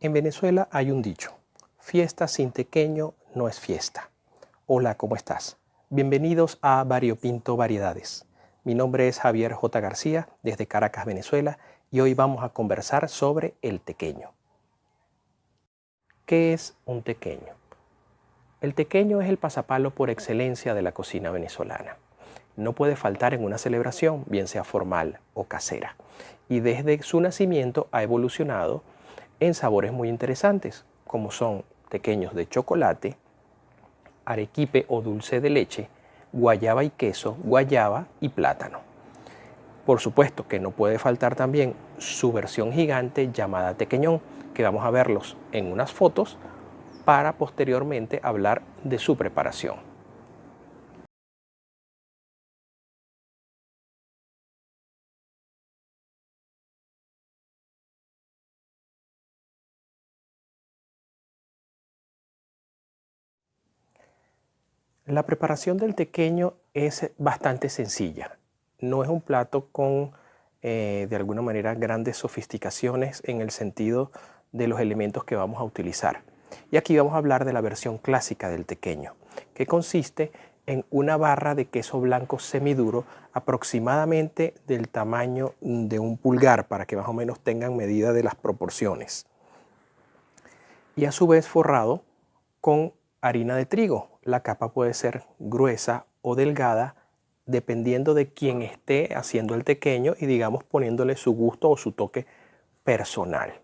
En Venezuela hay un dicho: fiesta sin tequeño no es fiesta. Hola, ¿cómo estás? Bienvenidos a Variopinto Variedades. Mi nombre es Javier J. García, desde Caracas, Venezuela, y hoy vamos a conversar sobre el tequeño. ¿Qué es un tequeño? El tequeño es el pasapalo por excelencia de la cocina venezolana. No puede faltar en una celebración, bien sea formal o casera, y desde su nacimiento ha evolucionado en sabores muy interesantes, como son tequeños de chocolate, arequipe o dulce de leche, guayaba y queso, guayaba y plátano. Por supuesto que no puede faltar también su versión gigante llamada tequeñón, que vamos a verlos en unas fotos para posteriormente hablar de su preparación. La preparación del tequeño es bastante sencilla. No es un plato con, de alguna manera, grandes sofisticaciones en el sentido de los elementos que vamos a utilizar. Y aquí vamos a hablar de la versión clásica del tequeño, que consiste en una barra de queso blanco semiduro aproximadamente del tamaño de un pulgar, para que más o menos tengan medida de las proporciones. Y a su vez forrado con harina de trigo. La capa puede ser gruesa o delgada, dependiendo de quién esté haciendo el tequeño y, digamos, poniéndole su gusto o su toque personal.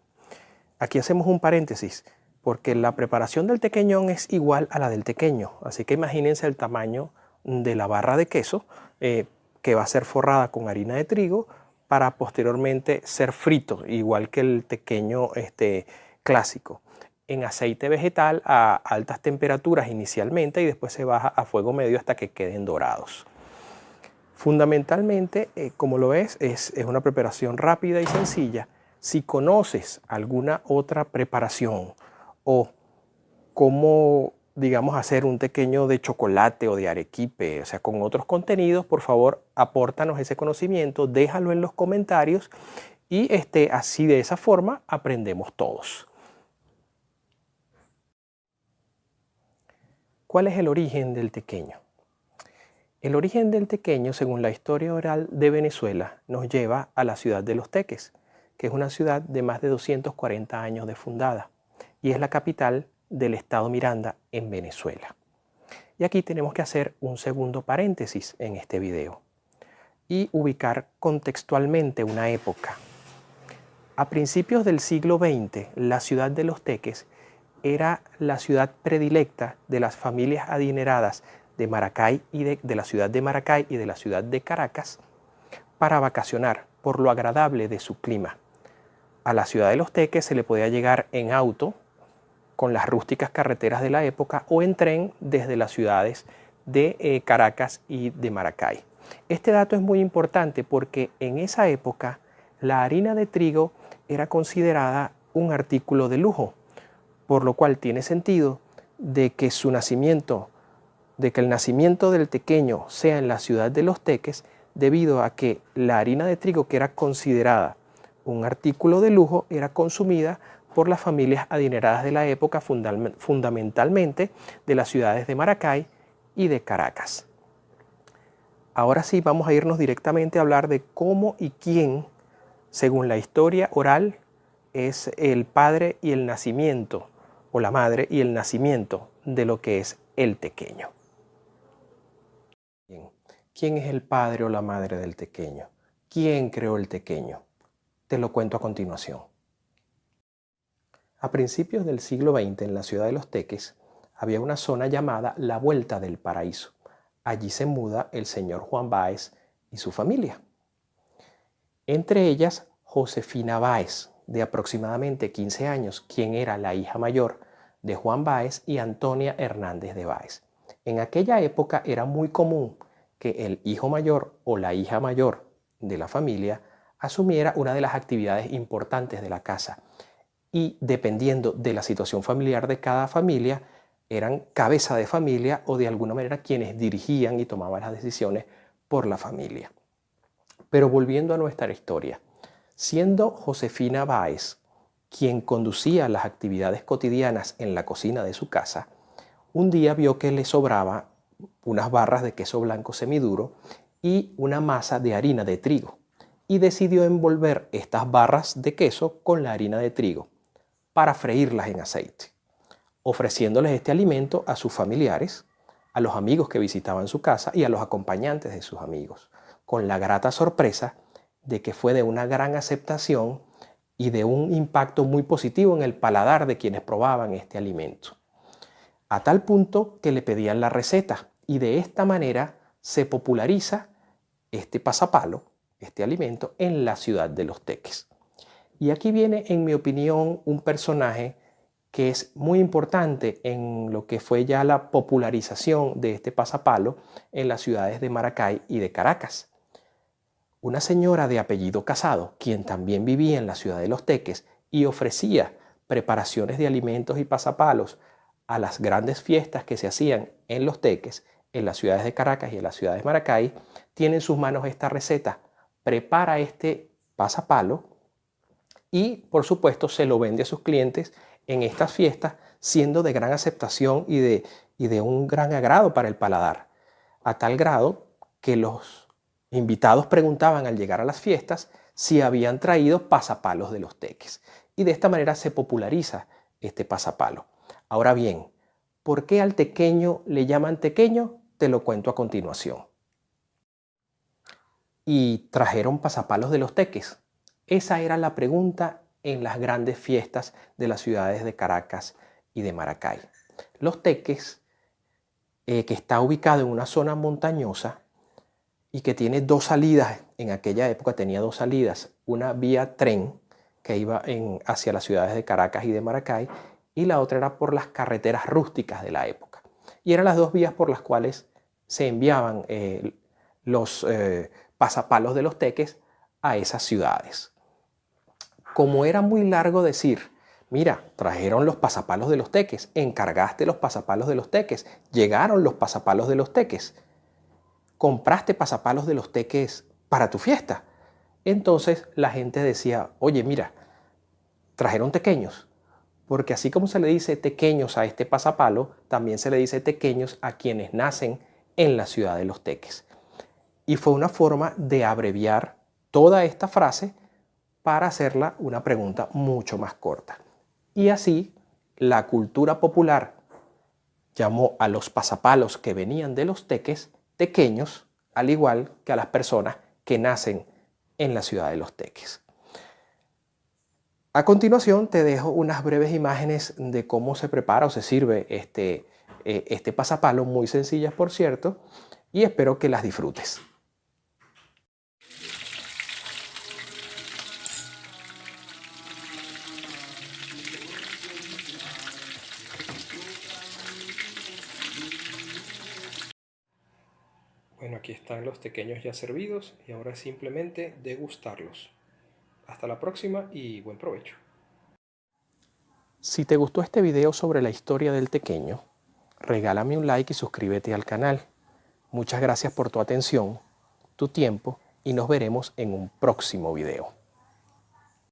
Aquí hacemos un paréntesis, porque la preparación del tequeñón es igual a la del tequeño. Así que imagínense el tamaño de la barra de queso, que va a ser forrada con harina de trigo para posteriormente ser frito, igual que el tequeño clásico, en aceite vegetal a altas temperaturas inicialmente, y después se baja a fuego medio hasta que queden dorados. Fundamentalmente, como lo ves, es una preparación rápida y sencilla. Si conoces alguna otra preparación o cómo, digamos, hacer un tequeño de chocolate o de arequipe, o sea, con otros contenidos, por favor, apórtanos ese conocimiento, déjalo en los comentarios y así, de esa forma, aprendemos todos. ¿Cuál es el origen del tequeño? El origen del tequeño, según la historia oral de Venezuela, nos lleva a la ciudad de Los Teques, que es una ciudad de más de 240 años de fundada y es la capital del estado Miranda en Venezuela. Y aquí tenemos que hacer un segundo paréntesis en este video y ubicar contextualmente una época. A principios del siglo XX, la ciudad de Los Teques era la ciudad predilecta de las familias adineradas de Maracay y de la ciudad de Maracay y de la ciudad de Caracas para vacacionar por lo agradable de su clima. A la ciudad de Los Teques se le podía llegar en auto con las rústicas carreteras de la época o en tren desde las ciudades de Caracas y de Maracay. Este dato es muy importante porque en esa época la harina de trigo era considerada un artículo de lujo, por lo cual tiene sentido de que el nacimiento del tequeño sea en la ciudad de Los Teques, debido a que la harina de trigo, que era considerada un artículo de lujo, era consumida por las familias adineradas de la época, fundamentalmente de las ciudades de Maracay y de Caracas. Ahora sí, vamos a irnos directamente a hablar de cómo y quién, según la historia oral, es el padre y el nacimiento, o la madre y el nacimiento de lo que es el tequeño. ¿Quién es el padre o la madre del tequeño? ¿Quién creó el tequeño? Te lo cuento a continuación. A principios del siglo XX, en la ciudad de Los Teques, había una zona llamada la Vuelta del Paraíso. Allí se muda el señor Juan Báez y su familia. Entre ellas, Josefina Báez, de aproximadamente 15 años, quien era la hija mayor de Juan Báez, y Antonia Hernández de Báez. En aquella época era muy común que el hijo mayor o la hija mayor de la familia asumiera una de las actividades importantes de la casa, y dependiendo de la situación familiar de cada familia, eran cabeza de familia o de alguna manera quienes dirigían y tomaban las decisiones por la familia. Pero volviendo a nuestra historia, siendo Josefina Báez quien conducía las actividades cotidianas en la cocina de su casa, un día vio que le sobraba unas barras de queso blanco semiduro y una masa de harina de trigo, y decidió envolver estas barras de queso con la harina de trigo para freírlas en aceite, ofreciéndoles este alimento a sus familiares, a los amigos que visitaban su casa y a los acompañantes de sus amigos, con la grata sorpresa de que fue de una gran aceptación y de un impacto muy positivo en el paladar de quienes probaban este alimento, a tal punto que le pedían la receta, y de esta manera se populariza este pasapalo, este alimento, en la ciudad de Los Teques. Y aquí viene, en mi opinión, un personaje que es muy importante en lo que fue ya la popularización de este pasapalo en las ciudades de Maracay y de Caracas. Una señora de apellido Casado, quien también vivía en la ciudad de Los Teques y ofrecía preparaciones de alimentos y pasapalos a las grandes fiestas que se hacían en Los Teques, en las ciudades de Caracas y en las ciudades de Maracay, tiene en sus manos esta receta. Prepara este pasapalo y, por supuesto, se lo vende a sus clientes en estas fiestas, siendo de gran aceptación y de un gran agrado para el paladar, a tal grado que los invitados preguntaban al llegar a las fiestas si habían traído pasapalos de Los Teques, y de esta manera se populariza este pasapalo. Ahora bien, ¿por qué al tequeño le llaman tequeño? Te lo cuento a continuación. ¿Y trajeron pasapalos de Los Teques? Esa era la pregunta en las grandes fiestas de las ciudades de Caracas y de Maracay. Los Teques, que está ubicado en una zona montañosa y que tiene dos salidas, en aquella época tenía dos salidas, una vía tren que iba hacia las ciudades de Caracas y de Maracay, y la otra era por las carreteras rústicas de la época. Y eran las dos vías por las cuales se enviaban los pasapalos de Los Teques a esas ciudades. Como era muy largo decir, mira, trajeron los pasapalos de Los Teques, encargaste los pasapalos de Los Teques, llegaron los pasapalos de Los Teques, compraste pasapalos de Los Teques para tu fiesta. Entonces la gente decía, oye, mira, trajeron tequeños, porque así como se le dice tequeños a este pasapalo, también se le dice tequeños a quienes nacen en la ciudad de Los Teques. Y fue una forma de abreviar toda esta frase para hacerla una pregunta mucho más corta. Y así la cultura popular llamó a los pasapalos que venían de Los Teques tequeños, al igual que a las personas que nacen en la ciudad de Los Teques. A continuación te dejo unas breves imágenes de cómo se prepara o se sirve este pasapalo, muy sencillas por cierto, y espero que las disfrutes. Bueno, aquí están los tequeños ya servidos y ahora es simplemente degustarlos. Hasta la próxima y buen provecho. Si te gustó este video sobre la historia del tequeño, regálame un like y suscríbete al canal. Muchas gracias por tu atención, tu tiempo, y nos veremos en un próximo video.